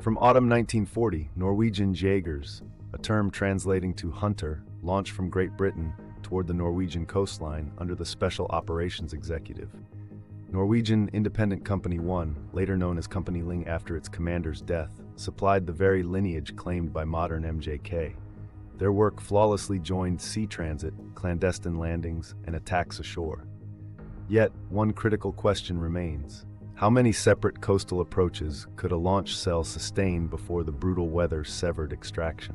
From autumn 1940, Norwegian Jægers, a term translating to hunter, launched from Great Britain toward the Norwegian coastline under the Special Operations Executive. Norwegian Independent Company 1, later known as Company Ling after its commander's death, supplied the very lineage claimed by modern MJK. Their work flawlessly joined sea transit, clandestine landings, and attacks ashore. Yet, one critical question remains. How many separate coastal approaches could a launch cell sustain before the brutal weather severed extraction?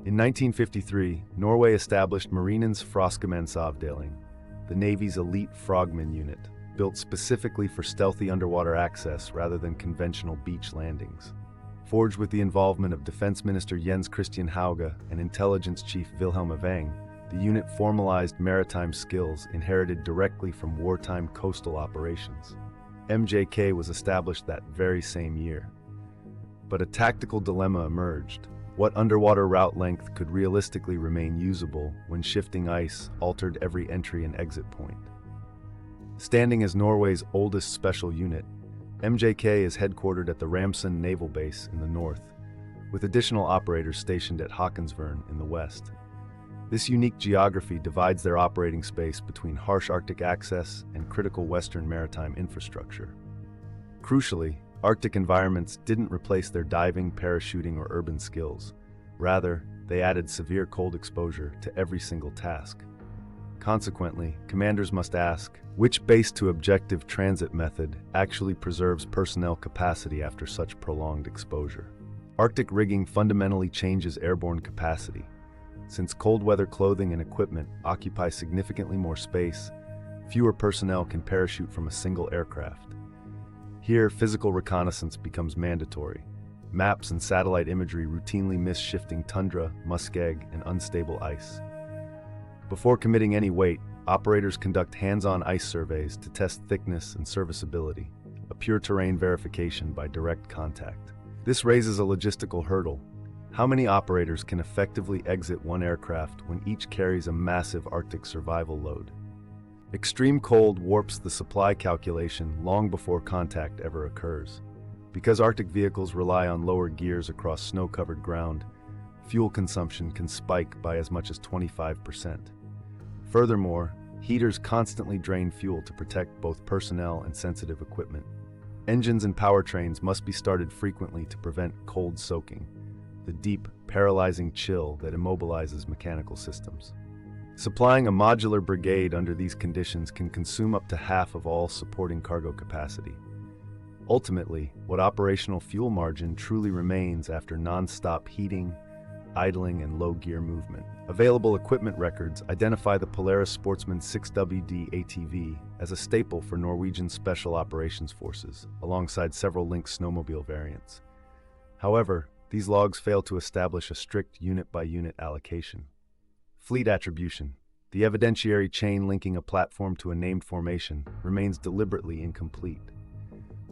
In 1953, Norway established Marinens froskemannsavdeling, the Navy's elite frogman unit, built specifically for stealthy underwater access rather than conventional beach landings. Forged with the involvement of Defense Minister Jens Christian Hauge and Intelligence Chief Wilhelm Evang, the unit formalized maritime skills inherited directly from wartime coastal operations. MJK was established that very same year. But a tactical dilemma emerged. What underwater route length could realistically remain usable when shifting ice altered every entry and exit point? Standing as Norway's oldest special unit, MJK is headquartered at the Ramsund Naval Base in the north, with additional operators stationed at Haakonsvern in the west. This unique geography divides their operating space between harsh Arctic access and critical Western maritime infrastructure. Crucially, Arctic environments didn't replace their diving, parachuting, or urban skills. Rather, they added severe cold exposure to every single task. Consequently, commanders must ask, which base-to-objective transit method actually preserves personnel capacity after such prolonged exposure? Arctic rigging fundamentally changes airborne capacity. Since cold weather clothing and equipment occupy significantly more space, fewer personnel can parachute from a single aircraft. Here, physical reconnaissance becomes mandatory. Maps and satellite imagery routinely miss shifting tundra, muskeg, and unstable ice. Before committing any weight, operators conduct hands-on ice surveys to test thickness and serviceability, a pure terrain verification by direct contact. This raises a logistical hurdle. How many operators can effectively exit one aircraft when each carries a massive Arctic survival load? Extreme cold warps the supply calculation long before contact ever occurs. Because Arctic vehicles rely on lower gears across snow-covered ground, fuel consumption can spike by as much as 25%. Furthermore, heaters constantly drain fuel to protect both personnel and sensitive equipment. Engines and powertrains must be started frequently to prevent cold soaking, the deep, paralyzing chill that immobilizes mechanical systems. Supplying a modular brigade under these conditions can consume up to half of all supporting cargo capacity. Ultimately, what operational fuel margin truly remains after non-stop heating, idling, and low-gear movement? Available equipment records identify the Polaris Sportsman 6WD ATV as a staple for Norwegian Special Operations Forces, alongside several Lynx snowmobile variants. However, these logs fail to establish a strict unit-by-unit allocation. Fleet attribution, the evidentiary chain linking a platform to a named formation, remains deliberately incomplete.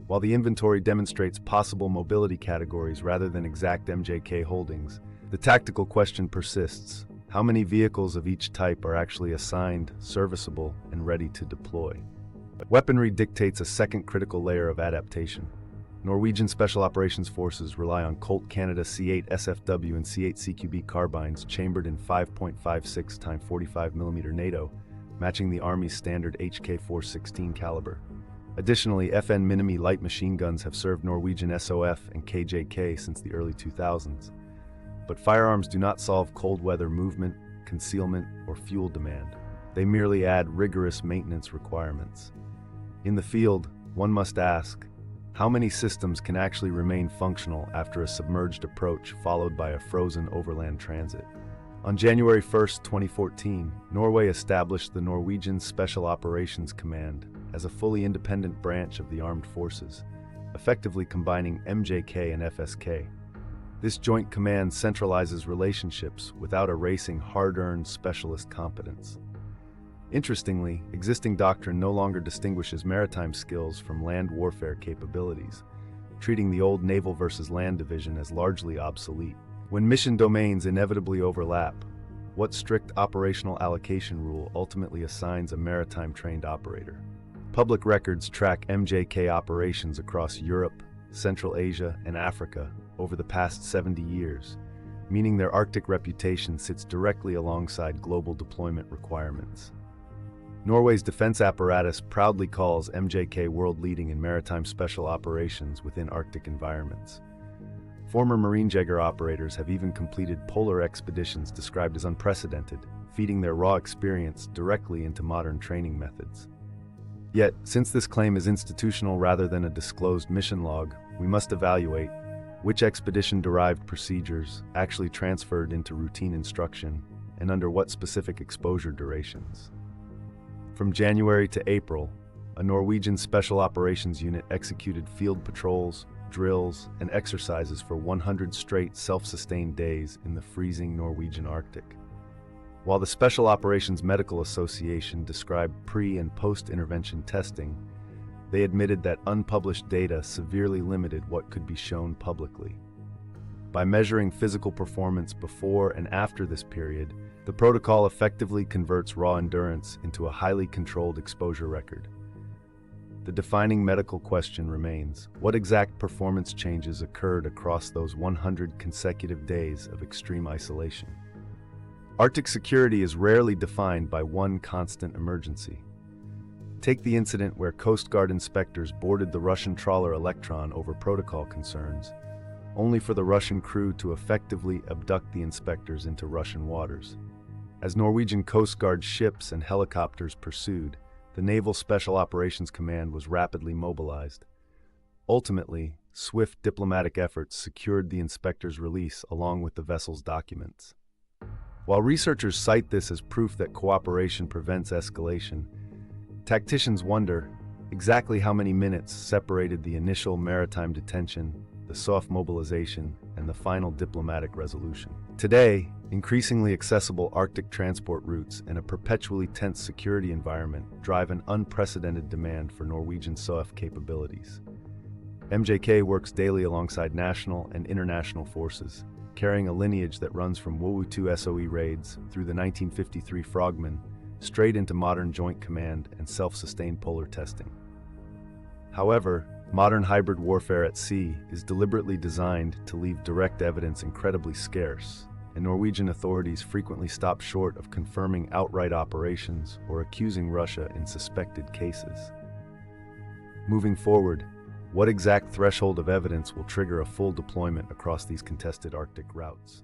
While the inventory demonstrates possible mobility categories rather than exact MJK holdings, the tactical question persists. How many vehicles of each type are actually assigned, serviceable, and ready to deploy? Weaponry dictates a second critical layer of adaptation. Norwegian Special Operations Forces rely on Colt Canada C8 SFW and C8 CQB carbines chambered in 5.56 x 45mm NATO, matching the Army's standard HK416 caliber. Additionally, FN Minimi light machine guns have served Norwegian SOF and KJK since the early 2000s. But firearms do not solve cold weather movement, concealment, or fuel demand. They merely add rigorous maintenance requirements. In the field, one must ask, how many systems can actually remain functional after a submerged approach followed by a frozen overland transit? On January 1, 2014, Norway established the Norwegian Special Operations Command as a fully independent branch of the armed forces, effectively combining MJK and FSK. This joint command centralizes relationships without erasing hard-earned specialist competence. Interestingly, existing doctrine no longer distinguishes maritime skills from land warfare capabilities, treating the old naval versus land division as largely obsolete. When mission domains inevitably overlap, what strict operational allocation rule ultimately assigns a maritime-trained operator? Public records track MJK operations across Europe, Central Asia, and Africa, over the past 70 years, meaning their Arctic reputation sits directly alongside global deployment requirements. Norway's defense apparatus proudly calls MJK world-leading in maritime special operations within Arctic environments. Former Marinejeger operators have even completed polar expeditions described as unprecedented, feeding their raw experience directly into modern training methods. Yet, since this claim is institutional rather than a disclosed mission log, we must evaluate which expedition-derived procedures actually transferred into routine instruction and under what specific exposure durations. From January to April, a Norwegian Special Operations Unit executed field patrols, drills, and exercises for 100 straight self-sustained days in the freezing Norwegian Arctic. While the Special Operations Medical Association described pre- and post-intervention testing, they admitted that unpublished data severely limited what could be shown publicly. By measuring physical performance before and after this period, the protocol effectively converts raw endurance into a highly controlled exposure record. The defining medical question remains: what exact performance changes occurred across those 100 consecutive days of extreme isolation? Arctic security is rarely defined by one constant emergency. Take the incident where Coast Guard inspectors boarded the Russian trawler Electron over protocol concerns, only for the Russian crew to effectively abduct the inspectors into Russian waters. As Norwegian Coast Guard ships and helicopters pursued, the Naval Special Operations Command was rapidly mobilized. Ultimately, swift diplomatic efforts secured the inspectors' release along with the vessel's documents. While researchers cite this as proof that cooperation prevents escalation, tacticians wonder exactly how many minutes separated the initial maritime detention, the soft mobilization, and the final diplomatic resolution. Today, increasingly accessible Arctic transport routes and a perpetually tense security environment drive an unprecedented demand for Norwegian SOF capabilities. MJK works daily alongside national and international forces, carrying a lineage that runs from WWII SOE raids through the 1953 Frogman, straight into modern joint command and self-sustained polar testing. However, modern hybrid warfare at sea is deliberately designed to leave direct evidence incredibly scarce, and Norwegian authorities frequently stop short of confirming outright operations or accusing Russia in suspected cases. Moving forward, what exact threshold of evidence will trigger a full deployment across these contested Arctic routes?